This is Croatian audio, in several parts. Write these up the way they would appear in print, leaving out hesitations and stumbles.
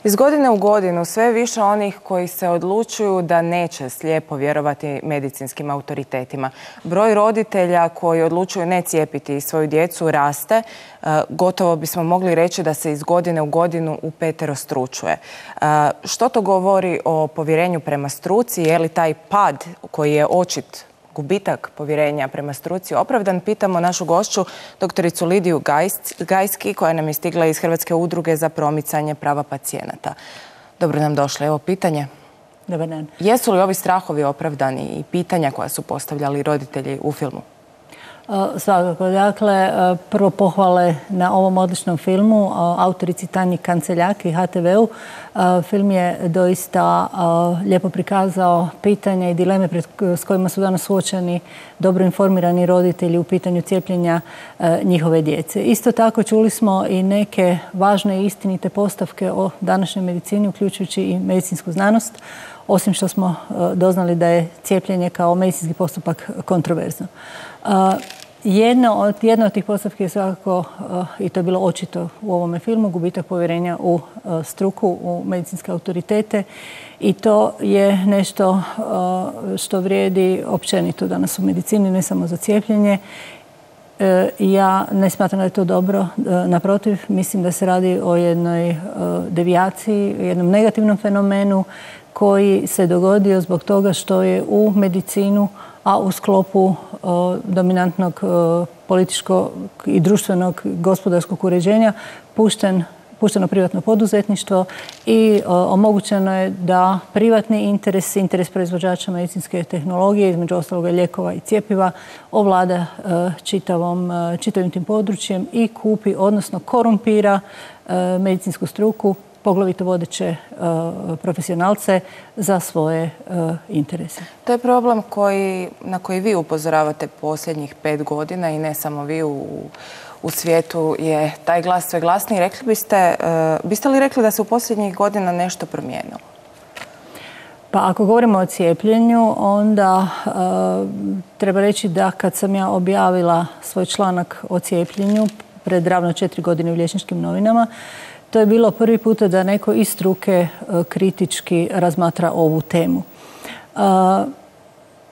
Iz godine u godinu sve više onih koji se odlučuju da neće slijepo vjerovati medicinskim autoritetima. Broj roditelja koji odlučuju ne cijepiti svoju djecu raste. Gotovo bismo mogli reći da se iz godine u godinu upeterostručuje. Što to govori o povjerenju prema struci? Je li taj pad koji je očit, gubitak povjerenja prema struci opravdan? Pitamo našu gošću, doktoricu Lidiju Gajski, koja nam je stigla iz Hrvatske udruge za promicanje prava pacijenata. Dobro nam došli. Evo pitanje. Dobar dan. Jesu li ovi strahovi opravdani i pitanja koja su postavljali roditelji u filmu? Svakako. Dakle, prvo pohvale na ovom odličnom filmu, autorici Tanji Kanceljak i HTV-u. Film je doista lijepo prikazao pitanja i dileme s kojima su danas suočeni dobro informirani roditelji u pitanju cijepljenja njihove djece. Isto tako čuli smo i neke važne i istinite postavke o današnjoj medicini, uključujući i medicinsku znanost, osim što smo doznali da je cijepljenje kao medicinski postupak kontroverzno. Jedna od tih postavki je svakako, i to je bilo očito u ovome filmu, gubitak povjerenja u struku, u medicinske autoritete, i to je nešto što vrijedi općenito danas u medicini, ne samo za cijepljenje. Ja ne smatram da je to dobro. Naprotiv, mislim da se radi o jednoj devijaciji, jednom negativnom fenomenu koji se dogodio zbog toga što je u medicinu, a u sklopu dominantnog političkog i društvenog gospodarskog uređenja pušteno privatno poduzetništvo i omogućeno je da privatni interes proizvođača medicinske tehnologije, između ostaloga lijekova i cjepiva, ovlada čitavim tim područjem i kupi, odnosno korumpira medicinsku struku, poglavito vodeće profesionalce, za svoje interese. To je problem na koji vi upozoravate posljednjih 5 godina i ne samo vi u svijetu je taj glas sve glasniji. Biste li rekli da se u posljednjih godina nešto promijenilo? Pa ako govorimo o cijepljenju, onda treba reći da kad sam ja objavila svoj članak o cijepljenju pred ravno 4 godine u Liječničkim novinama, to je bilo prvi puta da neko iz struke kritički razmatra ovu temu.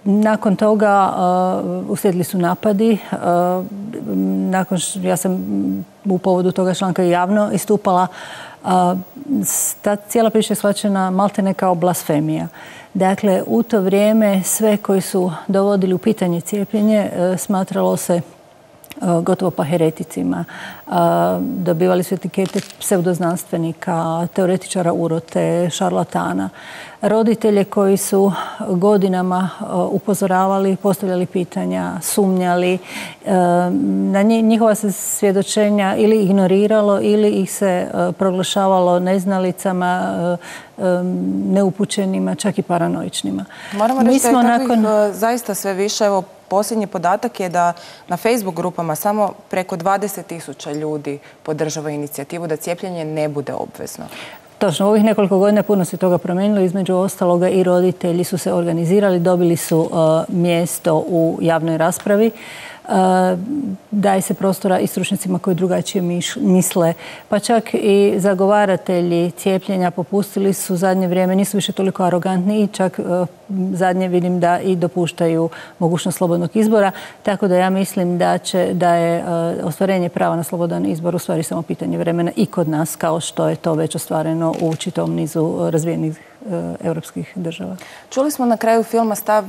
Nakon toga uslijedili su napadi. Ja sam u povodu toga članka javno istupala. Ta cijela priča je shvaćena maltene kao blasfemija. Dakle, u to vrijeme sve koji su dovodili u pitanje cijepljenje smatralo se gotovo pa hereticima. Dobivali su etikete pseudoznanstvenika, teoretičara urote, šarlatana. Roditelje koji su godinama upozoravali, postavljali pitanja, sumnjali. Na njihova se svjedočenja ili ignoriralo ili ih se proglašavalo neznalicama, neupućenima, čak i paranoičnima. Moramo reći da je takvih zaista sve više. Evo, posljednji podatak je da na Facebook grupama samo preko 20.000 ljudi podržava inicijativu da cijepljenje ne bude obvezno. Točno, u ovih nekoliko godina puno se toga promijenilo. Između ostaloga i roditelji su se organizirali, dobili su mjesto u javnoj raspravi. Daje se prostora i stručnjacima koji drugačije misle, pa čak i zagovaratelji cijepljenja popustili su zadnje vrijeme, nisu više toliko arogantni i čak zadnje vidim da i dopuštaju mogućnost slobodnog izbora, tako da ja mislim da je ostvarenje prava na slobodan izbor u stvari samo pitanje vremena i kod nas, kao što je to već ostvareno u čitavom nizu razvijenih europskih država. Čuli smo na kraju filma stav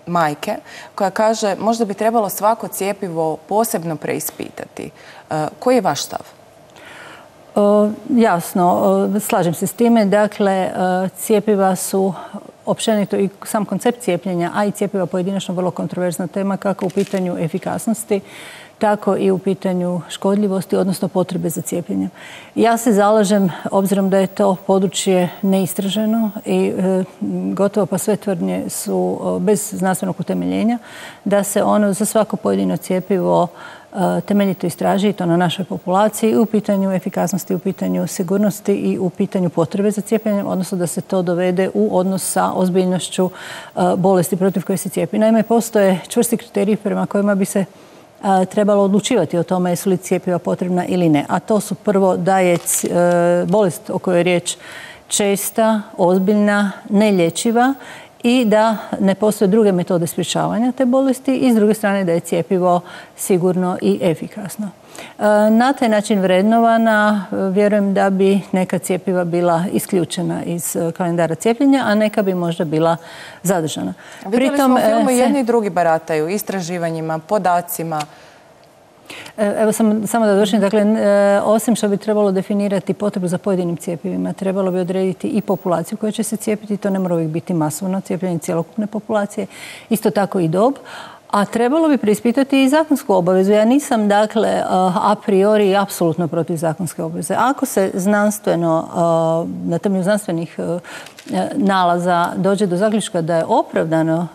majke koja kaže možda bi trebalo svako cjepivo posebno preispitati. Koji je vaš stav? Jasno, slažem se s time. Dakle, cjepiva su općenito i sam koncept cijepljenja, a i cjepiva pojedinačno vrlo kontroverzna tema, kako u pitanju efikasnosti, tako i u pitanju škodljivosti, odnosno potrebe za cijepljenjem. Ja se zalažem, obzirom da je to područje neistraženo i gotovo pa sve tvrdnje su bez znanstvenog utemeljenja, da se ono za svako pojedino cjepivo temeljito istraži, i to na našoj populaciji, u pitanju efikasnosti, u pitanju sigurnosti i u pitanju potrebe za cijepljenjem, odnosno da se to dovede u odnos sa ozbiljnošću bolesti protiv koje se cijepi. Naime, postoje čvrsti kriteriji prema kojima bi se trebalo odlučivati o tome jesu li cjepiva potrebna ili ne. A to su prvo da je bolest o kojoj je riječ česta, ozbiljna, nelječiva i da ne postoje druge metode sprječavanja te bolesti i s druge strane da je cjepivo sigurno i efikasno. Na taj način vrednovana, vjerujem da bi neka cjepiva bila isključena iz kalendara cijepljenja, a neka bi možda bila zadržana. Vidjeli smo u filmu jedni i drugi barataju istraživanjima, podacima. Evo samo da došlim, dakle, osim što bi trebalo definirati potrebu za pojedinim cjepivima, trebalo bi odrediti i populaciju koja će se cijepiti, to ne mora uvijek biti masovno cijepljenje cjelokupne populacije, isto tako i dob. A trebalo bi preispitati i zakonsku obavezu. Ja nisam, dakle, a priori apsolutno protiv zakonske obaveze. Ako se znanstveno, na temelju znanstvenih nalaza dođe do zaključka da je opravdano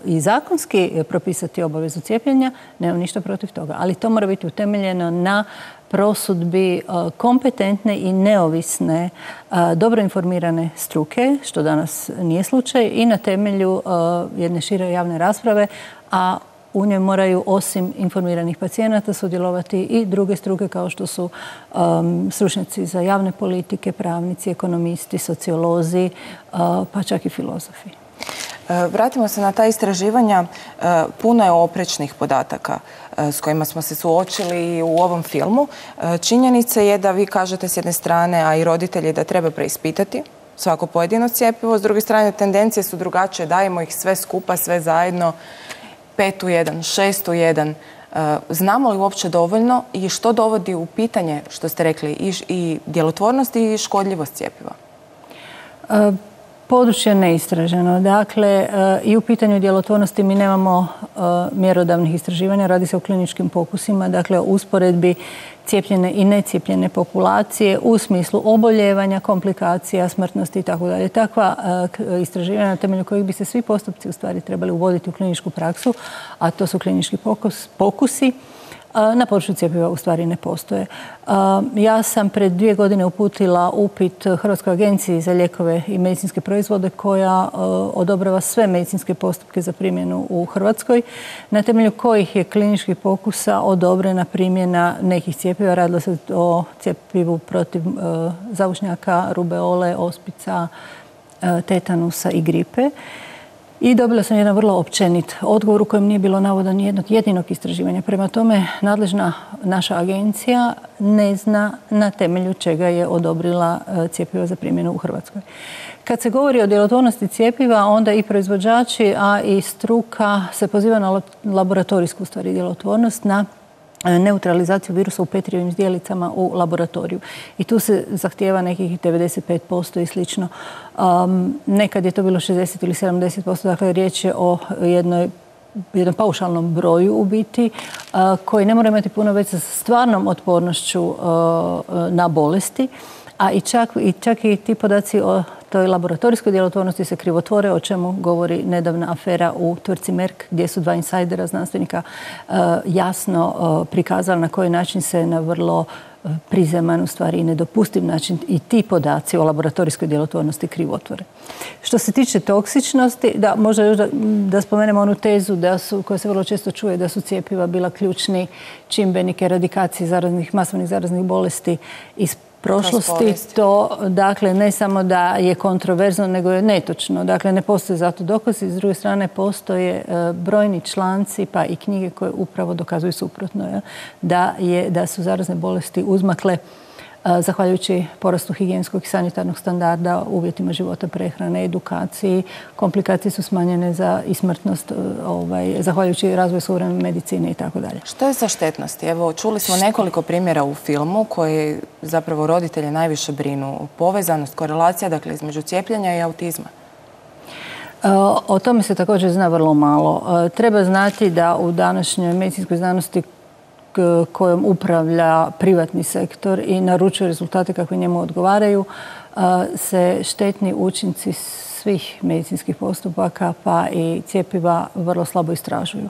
i zakonski propisati obavezu cijepljenja, nemam ništa protiv toga. Ali to mora biti utemeljeno na prosudbi kompetentne i neovisne, dobro informirane struke, što danas nije slučaj, i na temelju jedne šire javne rasprave, a u njoj moraju osim informiranih pacijenata sudjelovati i druge struke kao što su stručnjaci za javne politike, pravnici, ekonomisti, sociolozi, pa čak i filozofi. Vratimo se na ta istraživanja. Puno je oprečnih podataka s kojima smo se suočili u ovom filmu. Činjenica je da vi kažete s jedne strane, a i roditelji, da treba preispitati svako pojedino cjepivo. S druge strane, tendencije su drugačije. Dajemo ih sve skupa, sve zajedno, 5 u 1, 6 u 1. Znamo li uopće dovoljno i što dovodi u pitanje, što ste rekli, i djelotvornost i škodljivost cjepiva? Područje je neistraženo. Dakle, i u pitanju djelotvornosti mi nemamo mjerodavnih istraživanja. Radi se o kliničkim pokusima, dakle o usporedbi cijepljene i necijepljene populacije u smislu oboljevanja, komplikacija, smrtnosti itd. Takva istraživanja na temelju kojih bi se svi postupci u stvari trebali uvoditi u kliničku praksu, a to su klinički pokusi, na području cjepiva u stvari ne postoje. Ja sam pred 2 godine uputila upit Hrvatskoj agenciji za lijekove i medicinske proizvode koja odobrava sve medicinske postupke za primjenu u Hrvatskoj, na temelju kojih je kliničkih pokusa odobrena primjena nekih cjepiva. Radilo se o cjepivu protiv zaušnjaka, rubeole, ospica, tetanusa i gripe. I dobila sam jedan vrlo općenit odgovor u kojem nije bilo navoda ni jednog jedinog istraživanja. Prema tome, nadležna naša agencija ne zna na temelju čega je odobrila cjepiva za primjenu u Hrvatskoj. Kad se govori o djelotvornosti cjepiva, onda i proizvođači, a i struka se poziva na laboratorijsku stvari djelotvornost, na neutralizaciju virusa u Petrijevim zdjelicama u laboratoriju. I tu se zahtijeva nekih 95% i slično. Nekad je to bilo 60 ili 70%, dakle riječ je o jednom paušalnom broju u biti, koji ne mora imati puno već sa stvarnom otpornošću na bolesti, a čak i ti podaci o toj laboratorijskoj djelotvornosti se krivotvore, o čemu govori nedavna afera u tvrtci Merck, gdje su 2 insajdera znanstvenika jasno prikazali na koji način se na vrlo prizeman, u stvari i nedopustiv način, i ti podaci o laboratorijskoj djelotvornosti krivotvore. Što se tiče toksičnosti, da, možda još da spomenemo onu tezu koja se vrlo često čuje, da su cjepiva bila ključni čimbenik eradikacije masovnih zaraznih bolesti iz prošlosti. To, dakle, ne samo da je kontroverzno, nego je netočno. Dakle, ne postoje zato dokazi. S druge strane, postoje brojni članci, pa i knjige koje upravo dokazuju suprotno. Da su zarazne bolesti uzmakle zahvaljujući porastu higijenskog i sanitarnog standarda, uvjetima života, prehrane, edukaciji. Komplikacije su smanjene i smrtnost zahvaljujući razvoju suvremene medicine i tako dalje. Što je sa štetnosti? Evo, čuli smo nekoliko primjera u filmu koji zapravo roditelje najviše brinu. Povezanost, korelacija, dakle, između cijepljenja i autizma. O tome se također zna vrlo malo. Treba znati da u današnjoj medicinskoj znanosti kojom upravlja privatni sektor i naručuje rezultate kakvi njemu odgovaraju, se štetni učinci svih medicinskih postupaka pa i cjepiva vrlo slabo istražuju.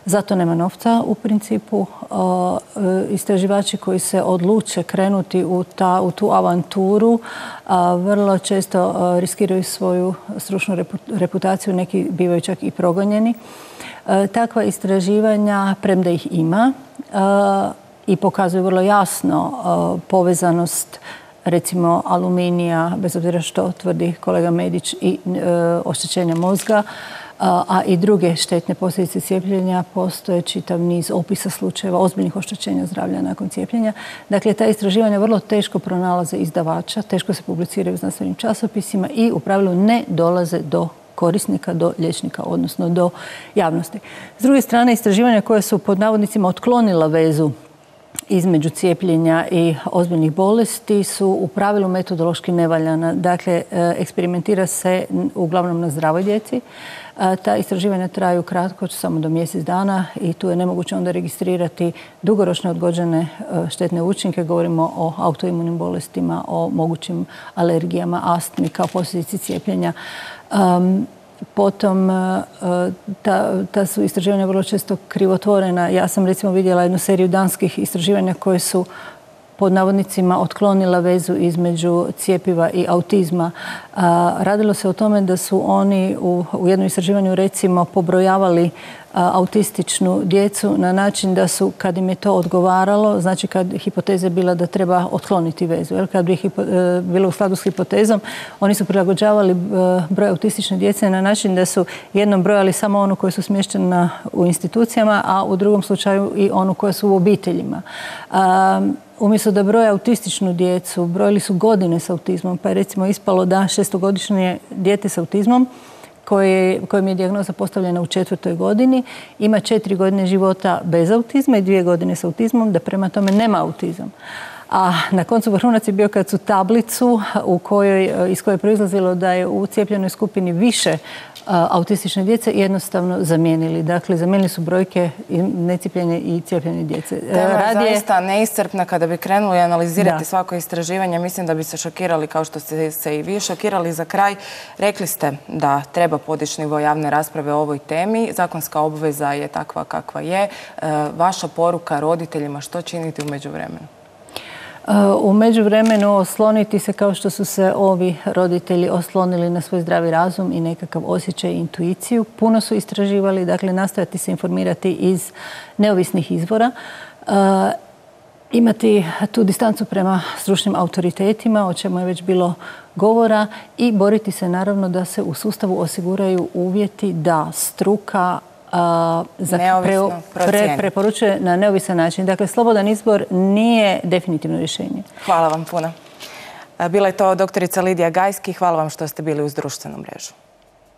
Zato nema novca u principu. Istraživači koji se odluče krenuti u tu avanturu vrlo često riskiraju svoju stručnu reputaciju, neki bivaju čak i progonjeni. Takva istraživanja, premda ih ima, i pokazuju vrlo jasno povezanost recimo aluminija, bez obzira što tvrdi kolega Medić, i oštećenja mozga, a i druge štetne posljedice cijepljenja. Postoje čitav niz opisa slučajeva ozbiljnih oštećenja zdravlja nakon cijepljenja. Dakle, ta istraživanja vrlo teško pronalaze izdavača, teško se publiciraju u znanstvenim časopisima i u pravilu ne dolaze do korisnika, do liječnika, odnosno do javnosti. S druge strane, istraživanja koja su pod navodnicima otklonila vezu između cijepljenja i ozbiljnih bolesti su u pravilu metodološki nevaljana. Dakle, eksperimentira se uglavnom na zdravoj djeci. Ta istraživanja traju kratko, samo do mjesec dana, i tu je nemoguće onda registrirati dugoročne odgođene štetne učinke. Govorimo o autoimunim bolestima, o mogućim alergijama, astmi kao posljedici cijepljenja. Potom ta su istraživanja vrlo često krivotvorena. Ja sam recimo vidjela jednu seriju danskih istraživanja koje su pod navodnicima otklonila vezu između cjepiva i autizma. Radilo se o tome da su oni u jednom istraživanju recimo pobrojavali autističnu djecu na način da su, kad im je to odgovaralo, znači kad hipoteza je bila da treba otkloniti vezu, jer kad bi bilo u skladu s hipotezom, oni su prilagođavali broj autistične djece na način da su jednom brojali samo onu koja su smještena u institucijama, a u drugom slučaju i onu koja su u obiteljima. Umjesto da broje autističnu djecu, brojili su godine s autizmom, pa je recimo ispalo da 6-godišnje dijete s autizmom kojem je dijagnoza postavljena u 4. godini, ima 4 godine života bez autizma i 2 godine s autizmom, da prema tome nema autizam. A na koncu vrhunac je bio kad su tablicu iz koje je proizlazilo da je u cijepljenoj skupini više autistične djece jednostavno zamijenili. Dakle, zamijenili su brojke necijepljenje i cijepljenje djece. Tema je zaista neiscrpna. Kada bi krenuli analizirati svako istraživanje, mislim da bi se šokirali, kao što ste se i vi šokirali. Za kraj, rekli ste da treba podići nivo javne rasprave o ovoj temi. Zakonska obveza je takva kakva je. Vaša poruka roditeljima, što činiti u međuvremenu? U međuvremenu osloniti se kao što su se ovi roditelji oslonili na svoj zdravi razum i nekakav osjećaj i intuiciju. Puno su istraživali, dakle nastojati se informirati iz neovisnih izvora, imati tu distancu prema stručnim autoritetima, o čemu je već bilo govora, i boriti se naravno da se u sustavu osiguraju uvjeti da struka preporučuje na neovisan način. Dakle, slobodan izbor nije definitivno rješenje. Hvala vam puno. Bila je to doktorica Lidija Gajski. Hvala vam što ste bili uz društvenu mrežu.